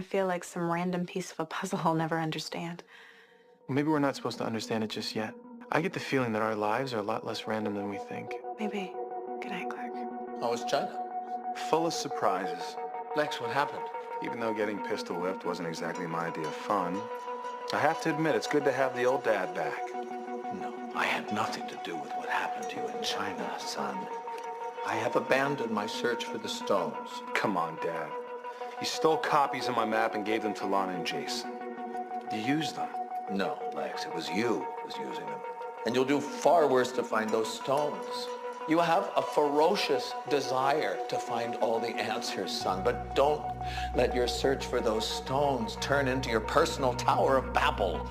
I feel like some random piece of a puzzle I'll never understand. Maybe we're not supposed to understand it just yet. I get the feeling that our lives are a lot less random than we think. Maybe. Good night, Clark. How was China? Full of surprises. Lex, what happened? Even though getting pistol whipped wasn't exactly my idea of fun, I have to admit it's good to have the old dad back. No, I had nothing to do with what happened to you in China, son. I have abandoned my search for the stones. Come on, Dad. You stole copies of my map and gave them to Lana and Jason. You used them. No, Lex, it was you who was using them. And you'll do far worse to find those stones. You have a ferocious desire to find all the answers, son, but don't let your search for those stones turn into your personal Tower of Babel.